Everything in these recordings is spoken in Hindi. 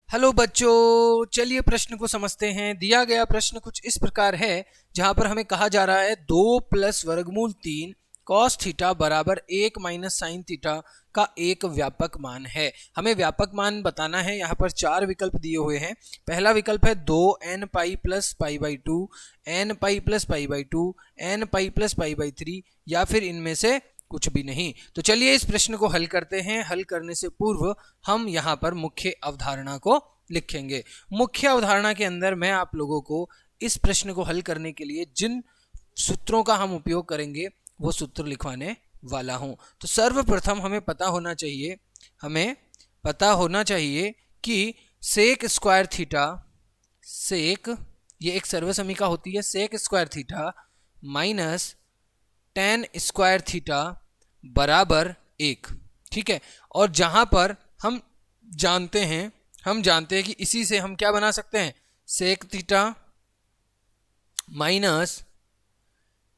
हेलो बच्चों, चलिए प्रश्न को समझते हैं। दिया गया प्रश्न कुछ इस प्रकार है, जहां पर हमें कहा जा रहा है 2 प्लस वर्गमूल 3 कॉस थीटा बराबर 1 माइनस साइन थीटा का एक व्यापक मान है। हमें व्यापक मान बताना है। यहाँ पर 4 विकल्प दिए हुए हैं। पहला विकल्प है 2 n pi plus pi by 2, n pi plus pi by 2, n pi plus pi by 3, या फिर इनमें से कुछ भी नहीं। तो चलिए इस प्रश्न को हल करते हैं। हल करने से पूर्व हम यहाँ पर मुख्य अवधारणा को लिखेंगे। मुख्य अवधारणा के अंदर मैं आप लोगों को इस प्रश्न को हल करने के लिए जिन सूत्रों का हम उपयोग करेंगे वो सूत्र लिखवाने वाला हूं। तो सर्वप्रथम हमें पता होना चाहिए कि सेक स्क्वायर थीटा, सेक ये एक सर्वसमीका होती है, sec square theta minus tan square theta बराबर 1। ठीक है, और जहां पर हम जानते हैं कि इसी से हम क्या बना सकते हैं, sec theta minus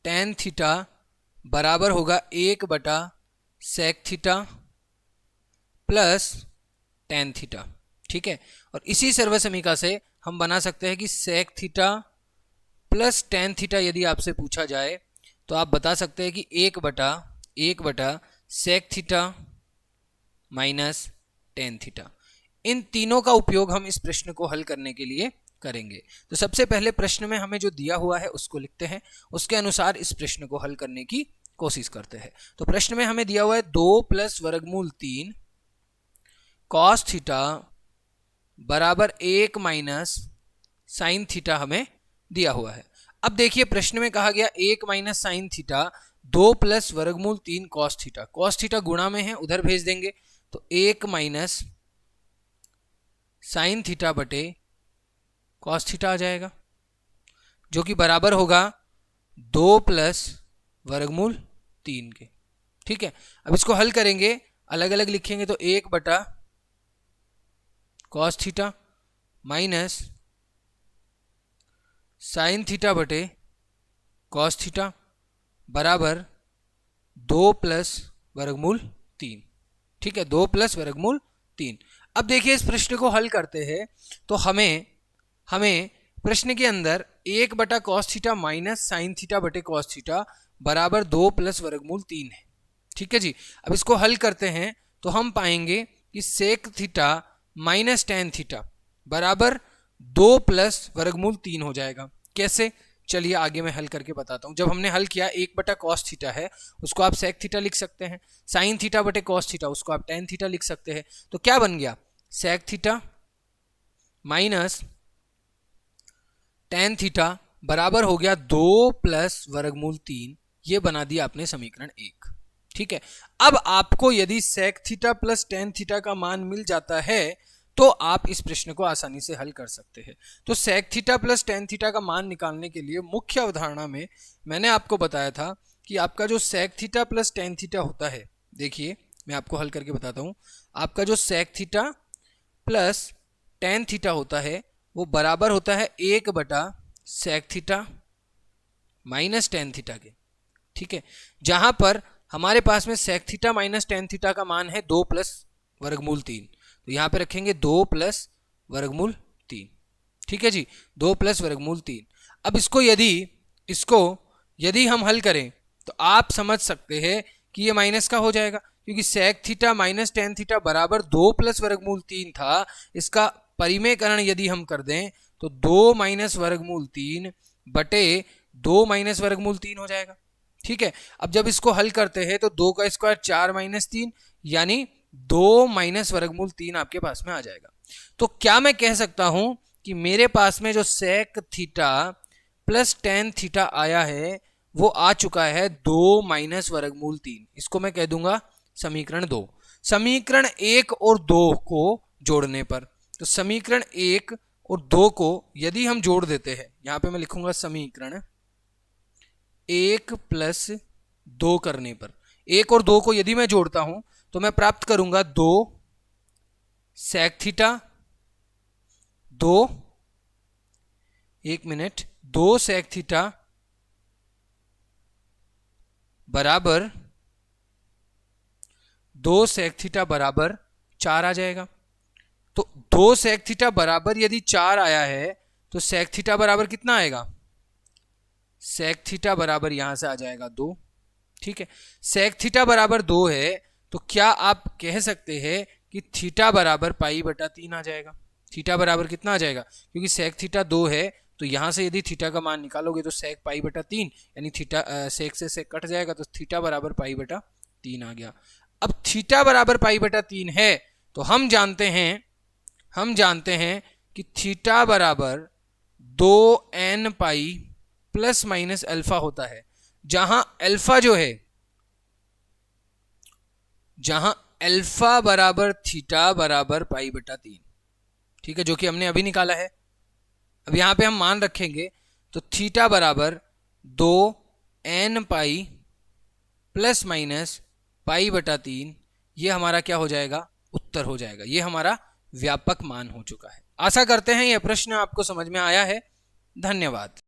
ten theta बराबर होगा 1 बटा sec theta plus tan theta. ठीक है, और इसी सर्वसमीका से हम बना सकते हैं कि sec theta plus tan theta यदि आपसे पूछा जाए तो आप बता सकते हैं कि 1 बटा sec theta minus ten theta. इन तीनों का उपयोग हम इस प्रश्न को हल करने के लिए करेंगे। तो सबसे पहले प्रश्न में हमें जो दिया हुआ है उसको लिखते हैं, उसके अनुसार इस प्रश्न को हल करने की कोशिश करते हैं। तो प्रश्न में हमें दिया हुआ है 2 प्लस वर्गमूल 3 कॉस थीटा बराबर 1 माइनस साइन थीटा हमें दिया हुआ है। अब देखिए प्रश्न में कहा गया 1 माइनस साइन थीटा 2 प्लस वर्गमूल 3 कॉस थीटा। कॉस थीटा गुणा में है, उधर भेज देंगे तो 1 माइनस साइन थीटा बटे कॉस थीटा आ जाएगा, जो कि बराबर होगा 2 प्लस वर्गमूल 3 के। ठीक है, अब इसको हल करेंगे, अलग अलग लिखेंगे तो 1 बटा cos theta minus sine theta बटे कॉस थीटा बराबर 2 प्लस वर्गमूल 3। ठीक है, 2 प्लस वर्गमूल 3। अब देखिए इस प्रश्न को हल करते हैं तो हमें प्रश्न के अंदर 1 बटा cos theta minus sine theta बटे कॉस थीटा बराबर 2 प्लस वर्गमूल 3 है। ठीक है जी, अब इसको हल करते हैं तो हम पाएंगे कि sec theta minus ten theta बराबर 2 प्लस वर्गमूल 3 हो जाएगा। कैसे, चलिए आगे मैं हल करके बताता हूं। जब हमने हल किया 1 बटा कॉस थीटा है उसको आप सेक थीटा लिख सकते हैं, साइन थीटा बटे कॉस थीटा उसको आप टेन थीटा लिख सकते हैं। तो क्या बन गया, sec theta minus ten theta बराबर हो गया 2 प्लस वर्गमूल 3। ये बना दिया आपने समीकरण 1। ठीक है, अब आपको यदि sec theta plus tan theta का मान मिल जाता है तो आप इस प्रश्न को आसानी से हल कर सकते हैं। तो sec theta plus tan theta का मान निकालने के लिए मुख्य अवधारणा में मैंने आपको बताया था कि आपका जो sec theta plus tan theta होता है, देखिए मैं आपको हल करके बताता हूं। आपका जो sec theta plus tan theta होता है वो बराबर होता है 1 बटा sec theta minus ten theta के। ठीक है, जहां पर हमारे पास में sec theta minus ten theta का मान है 2 प्लस वर्गमूल 3, तो यहां पे रखेंगे 2 प्लस वर्गमूल 3। ठीक है जी, 2 प्लस वर्गमूल 3। अब इसको यदि हम हल करें तो आप समझ सकते हैं कि ये माइनस का हो जाएगा, क्योंकि sec theta minus ten theta बराबर 2 प्लस वर्गमूल 3 था। इसका परिमेयकरण यदि हम कर दें तो 2 माइनस वर्गमूल 3 बटे 2 माइनस वर्गमूल 3 हो जाएगा। ठीक है, अब जब इसको हल करते हैं तो 2 का स्क्वायर 4 माइनस 3 यानी 2 माइनस वर्गमूल 3 आपके पास में आ जाएगा। तो क्या मैं कह सकता हूं कि मेरे पास में जो sec theta plus tan theta आया है वो आ चुका है 2 माइनस वर्गमूल 3। इसको मैं कह दूंगा समीकरण 2। समीकरण 1 और 2 को जोड़ने पर, तो समीकरण 1 और 2 को यदि हम जोड़ देते हैं, यहां पे मैं लिखूंगा समीकरण 1 प्लस 2 करने पर, 1 और 2 को यदि मैं जोड़ता हूं तो मैं प्राप्त करूंगा 2 सेक थीटा 2 सेक थीटा बराबर 2 सेक थीटा बराबर 4 आ जाएगा। तो 2 sec थीटा बराबर यदि 4 आया है तो sec थीटा बराबर कितना आएगा? sec थीटा बराबर यहां से आ जाएगा 2। ठीक है, sec थीटा बराबर 2 है तो क्या आप कह सकते हैं कि थीटा बराबर पाई बटा 3 आ जाएगा? थीटा बराबर कितना आ जाएगा? क्योंकि sec थीटा 2 है तो यहां से यदि थीटा का मान निकालोगे तो sec पाई बटा 3, यानी थीटा sec से sec कट जाएगा तो थीटा बराबर पाई बटा 3 आ गया। अब थीटा बराबर पाई बटा 3 है तो हम जानते हैं कि थीटा बराबर 2n pi plus minus alpha होता है, जहां अल्फा जो है, जहां अल्फा बराबर थीटा बराबर पाई बटा 3। ठीक है, जो कि हमने अभी निकाला है। अब यहां पे हम मान रखेंगे तो थीटा बराबर 2n pi plus minus pi बटा 3, ये हमारा क्या हो जाएगा? उत्तर हो जाएगा। ये हमारा व्यापक मान हो चुका है। आशा करते हैं यह प्रश्न आपको समझ में आया है। धन्यवाद।